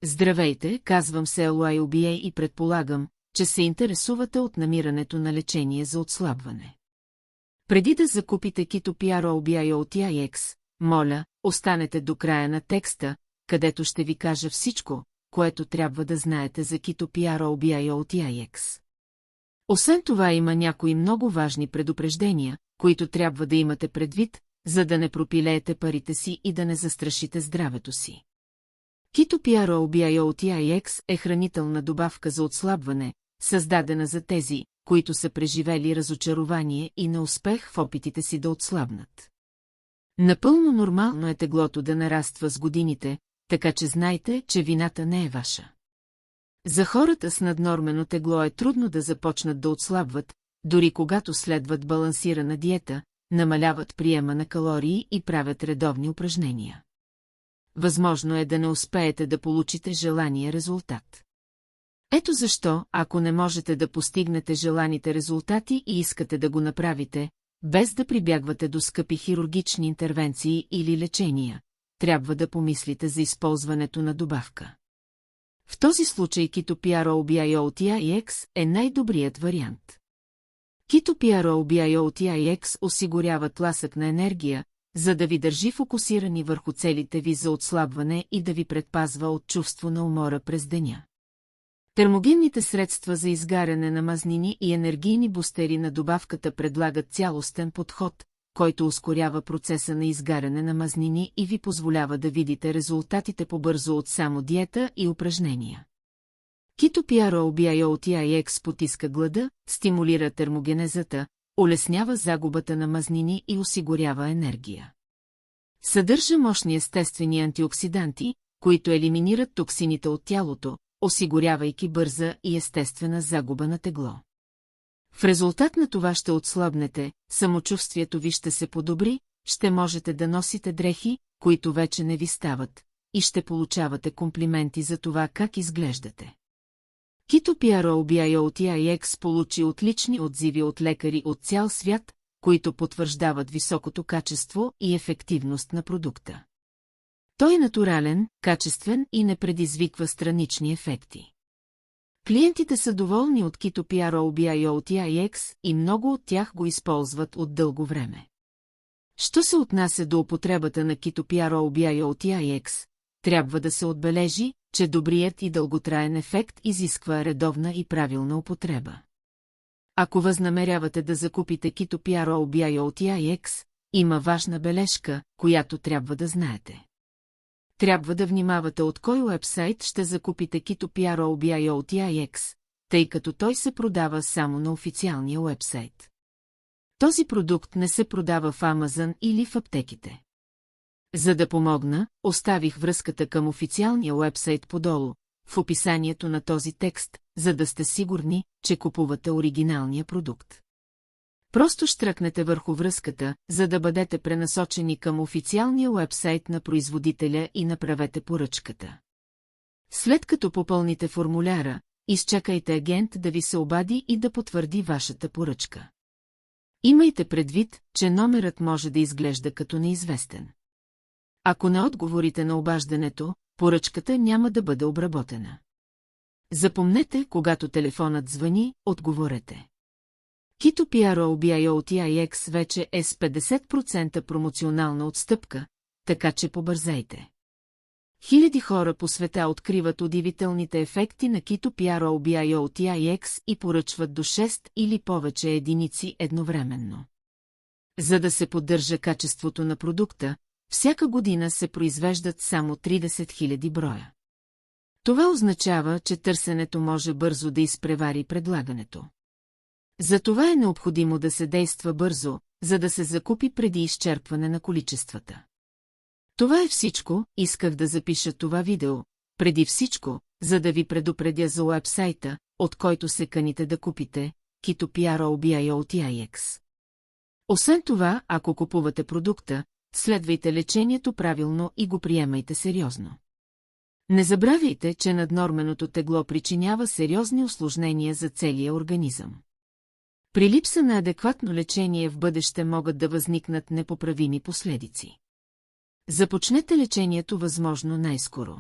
Здравейте, казвам се Елуай Обие и предполагам, че се интересувате от намирането на лечение за отслабване. Преди да закупите Keto PRO от TIX, моля, останете до края на текста, където ще ви кажа всичко, което трябва да знаете за Keto PRO от TIX. Освен това има някои много важни предупреждения, които трябва да имате предвид, за да не пропилеете парите си и да не застрашите здравето си. Keto PRO от TIX е хранителна добавка за отслабване, създадена за тези, които са преживели разочарование и неуспех в опитите си да отслабнат. Напълно нормално е теглото да нараства с годините, така че знайте, че вината не е ваша. За хората с наднормено тегло е трудно да започнат да отслабват, дори когато следват балансирана диета, намаляват приема на калории и правят редовни упражнения. Възможно е да не успеете да получите желания резултат. Ето защо, ако не можете да постигнете желаните резултати и искате да го направите, без да прибягвате до скъпи хирургични интервенции или лечения, трябва да помислите за използването на добавка. В този случай Keto PRO от TIX е най-добрият вариант. Keto PRO от TIX осигурява тласък на енергия, за да ви държи фокусирани върху целите ви за отслабване и да ви предпазва от чувство на умора през деня. Термогенните средства за изгаряне на мазнини и енергийни бустери на добавката предлагат цялостен подход, който ускорява процеса на изгаряне на мазнини и ви позволява да видите резултатите по-бързо от само диета и упражнения. Keto PRO от TIX потиска глада, стимулира термогенезата, улеснява загубата на мазнини и осигурява енергия. Съдържа мощни естествени антиоксиданти, които елиминират токсините от тялото, осигурявайки бърза и естествена загуба на тегло. В резултат на това ще отслабнете, самочувствието ви ще се подобри, ще можете да носите дрехи, които вече не ви стават, и ще получавате комплименти за това как изглеждате. Keto PRO от TIX получи отлични отзиви от лекари от цял свят, които потвърждават високото качество и ефективност на продукта. Той е натурален, качествен и не предизвиква странични ефекти. Клиентите са доволни от Keto PRO от TIX и много от тях го използват от дълго време. Що се отнася до употребата на Keto PRO от TIX, трябва да се отбележи, че добрият и дълготраен ефект изисква редовна и правилна употреба. Ако възнамерявате да закупите Keto PRO от TIX, има важна бележка, която трябва да знаете. Трябва да внимавате от кой уебсайт ще закупите Keto PRO от TIX, тъй като той се продава само на официалния уебсайт. Този продукт не се продава в Amazon или в аптеките. За да помогна, оставих връзката към официалния уебсайт подолу, в описанието на този текст, за да сте сигурни, че купувате оригиналния продукт. Просто щръкнете върху връзката, за да бъдете пренасочени към официалния уебсайт на производителя и направете поръчката. След като попълните формуляра, изчакайте агент да ви се обади и да потвърди вашата поръчка. Имайте предвид, че номерът може да изглежда като неизвестен. Ако не отговорите на обаждането, поръчката няма да бъде обработена. Запомнете, когато телефонът звъни, отговорете. Keto PRO от TIX вече е с 50% промоционална отстъпка, така че побързайте. Хиляди хора по света откриват удивителните ефекти на Keto PRO от TIX и поръчват до 6 или повече единици едновременно. За да се поддържа качеството на продукта, всяка година се произвеждат само 30 000 броя. Това означава, че търсенето може бързо да изпревари предлагането. Затова е необходимо да се действа бързо, за да се закупи преди изчерпване на количествата. Това е всичко, исках да запиша това видео, преди всичко, за да ви предупредя за уебсайта, от който се каните да купите, Keto PRO от TIX. Освен това, ако купувате продукта, следвайте лечението правилно и го приемайте сериозно. Не забравяйте, че наднорменото тегло причинява сериозни усложнения за целия организъм. При липса на адекватно лечение в бъдеще могат да възникнат непоправими последици. Започнете лечението възможно най-скоро.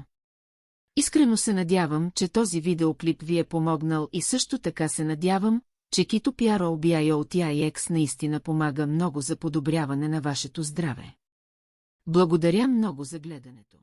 Искрено се надявам, че този видеоклип ви е помогнал и също така се надявам, че Keto Probiotics наистина помага много за подобряване на вашето здраве. Благодаря много за гледането.